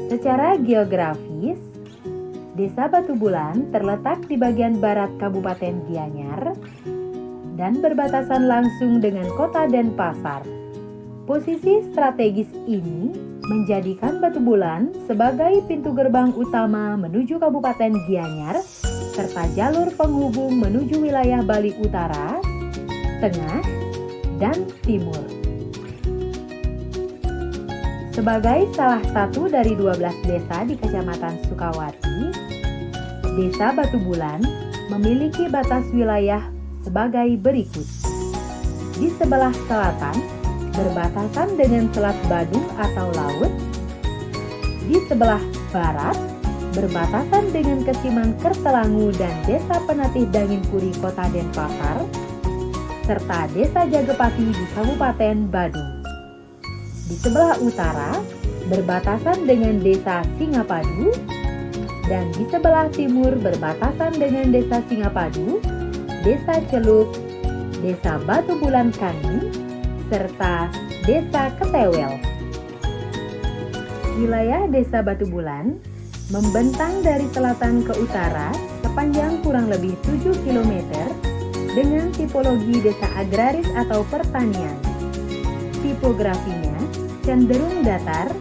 Secara geografis, Desa Batu Bulan terletak di bagian barat Kabupaten Gianyar dan berbatasan langsung dengan Kota Denpasar. Posisi strategis ini menjadikan Batu Bulan sebagai pintu gerbang utama menuju Kabupaten Gianyar serta jalur penghubung menuju wilayah Bali Utara, Tengah, dan Timur. Sebagai salah satu dari 12 desa di Kecamatan Sukawati, Desa Batu Bulan memiliki batas wilayah sebagai berikut. Di sebelah selatan, berbatasan dengan Selat Badung atau laut. Di sebelah barat, berbatasan dengan Kesiman Kertelangu dan Desa Penatih Dangin-Puri Kota Denpasar, serta Desa Jagepati di Kabupaten Badung. Di sebelah utara, berbatasan dengan Desa Singapadu, dan di sebelah timur berbatasan dengan Desa Singapadu, Desa Celuk, Desa Batu Bulan Kangi, serta Desa Ketewel. Wilayah Desa Batu Bulan membentang dari selatan ke utara sepanjang kurang lebih 7 km dengan tipologi desa agraris atau pertanian. Tipografinya cenderung datar,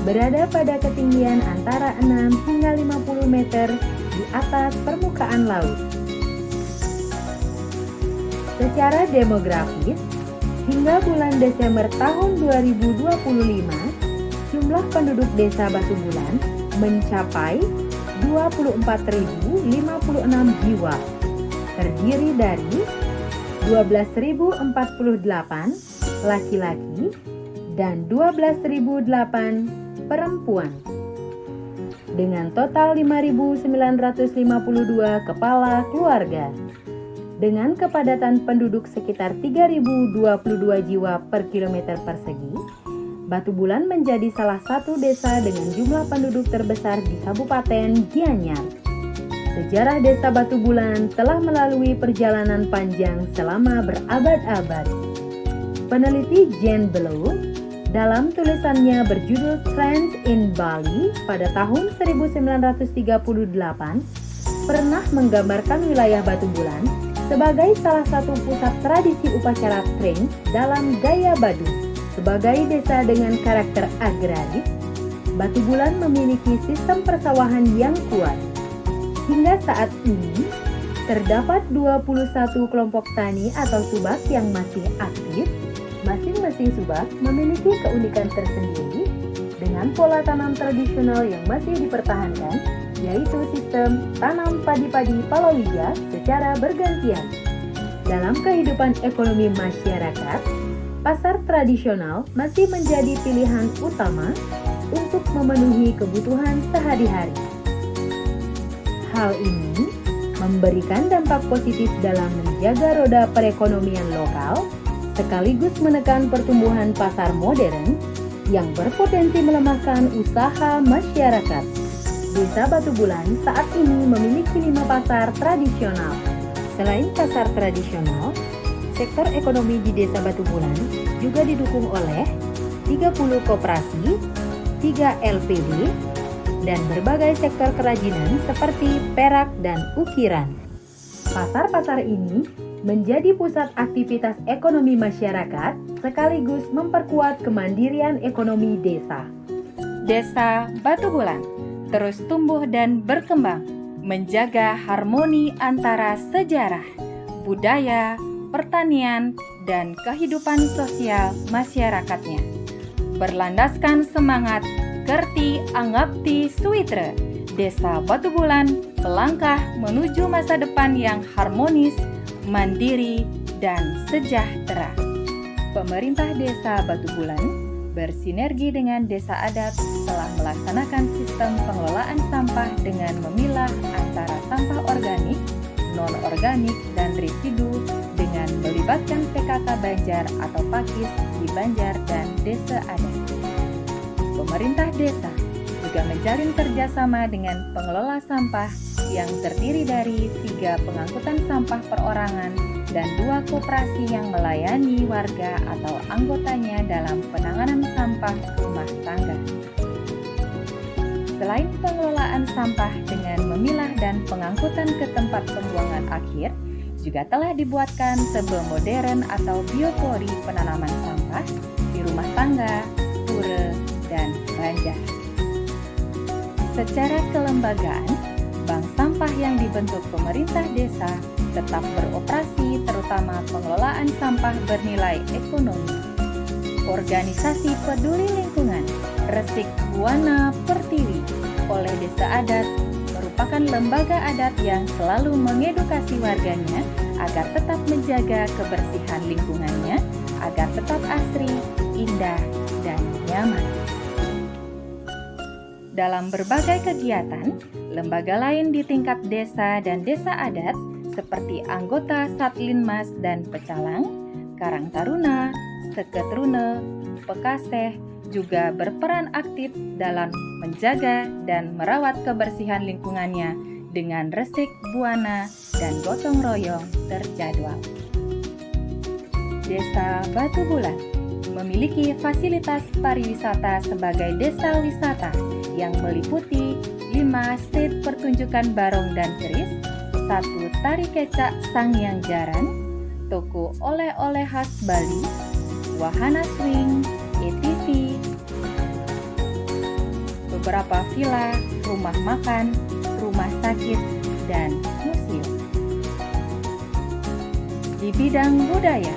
berada pada ketinggian antara 6 hingga 50 meter di atas permukaan laut. Secara demografis, hingga bulan Desember tahun 2025, jumlah penduduk Desa Batu Bulan mencapai 24.056 jiwa, terdiri dari 12.048 laki-laki dan 12.008 perempuan, dengan total 5.952 kepala keluarga, dengan kepadatan penduduk sekitar 3.022 jiwa per kilometer persegi. Batu Bulan menjadi salah satu desa dengan jumlah penduduk terbesar di Kabupaten Gianyar. Sejarah Desa Batu Bulan telah melalui perjalanan panjang selama berabad-abad. Peneliti Jen Below dalam tulisannya berjudul Trends in Bali pada tahun 1938 pernah menggambarkan wilayah Batu Bulan sebagai salah satu pusat tradisi upacara Trends dalam gaya Badung. Sebagai desa dengan karakter agraris, Batu Bulan memiliki sistem persawahan yang kuat. Hingga saat ini, terdapat 21 kelompok tani atau subak yang masih aktif. Masing-masing subak memiliki keunikan tersendiri dengan pola tanam tradisional yang masih dipertahankan, yaitu sistem tanam padi-padi palawija secara bergantian. Dalam kehidupan ekonomi masyarakat, pasar tradisional masih menjadi pilihan utama untuk memenuhi kebutuhan sehari-hari. Hal ini memberikan dampak positif dalam menjaga roda perekonomian lokal, sekaligus menekan pertumbuhan pasar modern yang berpotensi melemahkan usaha masyarakat. Desa Batu Bulan saat ini memiliki 5 pasar tradisional. Selain pasar tradisional, sektor ekonomi di Desa Batu Bulan juga didukung oleh 30 koperasi, 3 LPD, dan berbagai sektor kerajinan seperti perak dan ukiran. Pasar-pasar ini menjadi pusat aktivitas ekonomi masyarakat sekaligus memperkuat kemandirian ekonomi desa. Desa Batu Bulan terus tumbuh dan berkembang, menjaga harmoni antara sejarah, budaya, pertanian, dan kehidupan sosial masyarakatnya. Berlandaskan semangat Kerti Angapti Suitra, Desa Batu Bulan melangkah menuju masa depan yang harmonis, mandiri, dan sejahtera. Pemerintah Desa Batu Bulan bersinergi dengan desa adat telah melaksanakan sistem pengelolaan sampah dengan memilah antara sampah organik, non-organik, dan residu dengan melibatkan PKK Banjar atau Pakis di Banjar dan desa adat. Pemerintah desa juga menjalin kerjasama dengan pengelola sampah yang terdiri dari 3 pengangkutan sampah perorangan dan 2 koperasi yang melayani warga atau anggotanya dalam penanganan sampah rumah tangga. Selain pengelolaan sampah dengan memilah dan pengangkutan ke tempat pembuangan akhir, juga telah dibuatkan tebe modern atau biopori penanaman sampah di rumah tangga, pura, dan banjar. Secara kelembagaan, bank sampah yang dibentuk pemerintah desa tetap beroperasi, terutama pengelolaan sampah bernilai ekonomi. Organisasi Peduli Lingkungan Resik Buana Pertiwi oleh Desa Adat merupakan lembaga adat yang selalu mengedukasi warganya agar tetap menjaga kebersihan lingkungannya, agar tetap asri, indah, dan nyaman. Dalam berbagai kegiatan, lembaga lain di tingkat desa dan desa adat seperti anggota Satlinmas dan Pecalang, Karang Taruna, Seketrune, Pekaseh juga berperan aktif dalam menjaga dan merawat kebersihan lingkungannya dengan resik buana dan gotong royong terjadwal. Desa Batu Bulan memiliki fasilitas pariwisata sebagai desa wisata yang meliputi 5 stage pertunjukan barong dan keris, 1 tari kecak Sangyang Jaran, toko oleh-oleh khas Bali, wahana swing, ATV, beberapa villa, rumah makan, rumah sakit, dan museum. Di bidang budaya,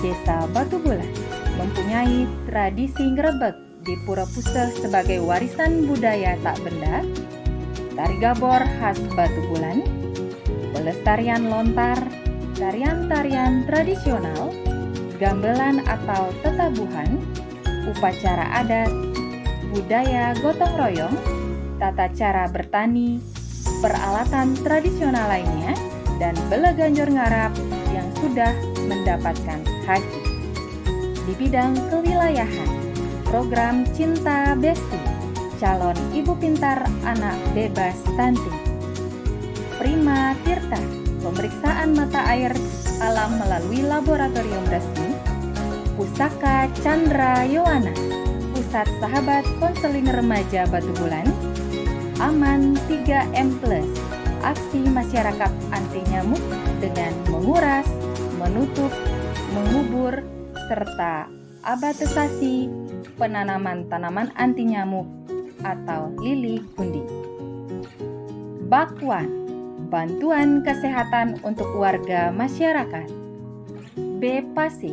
Desa Batu Bulan mempunyai tradisi ngrebek di Pura Puseh sebagai warisan budaya tak benda, tari gabor khas Batu Bulan, pelestarian lontar, tarian-tarian tradisional, gamelan atau tetabuhan, upacara adat, budaya gotong royong, tata cara bertani, peralatan tradisional lainnya, dan beleganjor ngarap yang sudah mendapatkan haki. Di bidang kewilayahan, program Cinta Besti, calon ibu pintar anak bebas stunting, Prima Tirta, pemeriksaan mata air alam melalui laboratorium resmi, Pusaka Chandra Yowana, Pusat Sahabat Konseling Remaja Batu Bulan, Aman 3M+, aksi masyarakat anti nyamuk dengan menguras, menutup, mengubur, serta abatesasi penanaman tanaman anti nyamuk atau lili gundi. Bakwan, bantuan kesehatan untuk warga masyarakat. Bepasi,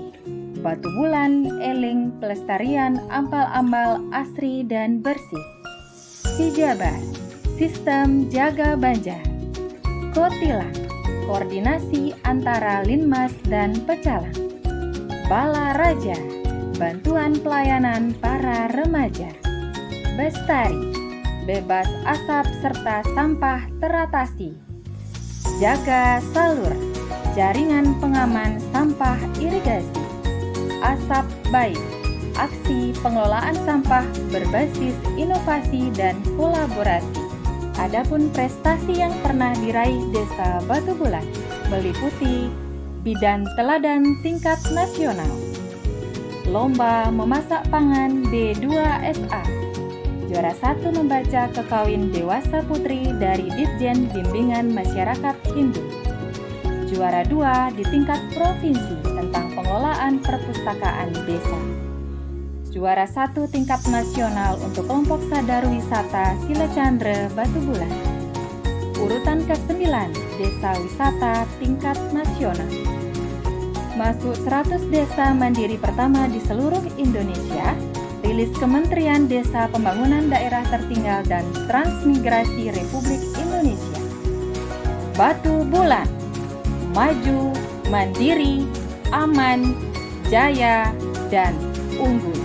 Batu Bulan eling pelestarian ambal-ambal asri dan bersih. Sijabar, sistem jaga banjar. Kotilang, koordinasi antara Linmas dan Pecalang. Bala Raja, bantuan pelayanan para remaja. Bestari, bebas asap serta sampah teratasi. Jaga Salur, jaringan pengaman sampah irigasi. Asap Baik, aksi pengelolaan sampah berbasis inovasi dan kolaborasi. Adapun prestasi yang pernah diraih Desa Batu Bulan meliputi bidan teladan tingkat nasional, lomba memasak pangan D2SA, juara 1 membaca kekawin dewasa putri dari Ditjen Bimbingan Masyarakat Hindu, juara 2 di tingkat provinsi tentang pengelolaan perpustakaan desa, juara 1 tingkat nasional untuk kelompok sadar wisata Silecandra Batu Bulan, urutan ke-9 desa wisata tingkat nasional. Masuk 100 desa mandiri pertama di seluruh Indonesia, rilis Kementerian Desa Pembangunan Daerah Tertinggal dan Transmigrasi Republik Indonesia. Batu Bulan, maju, mandiri, aman, jaya, dan unggul.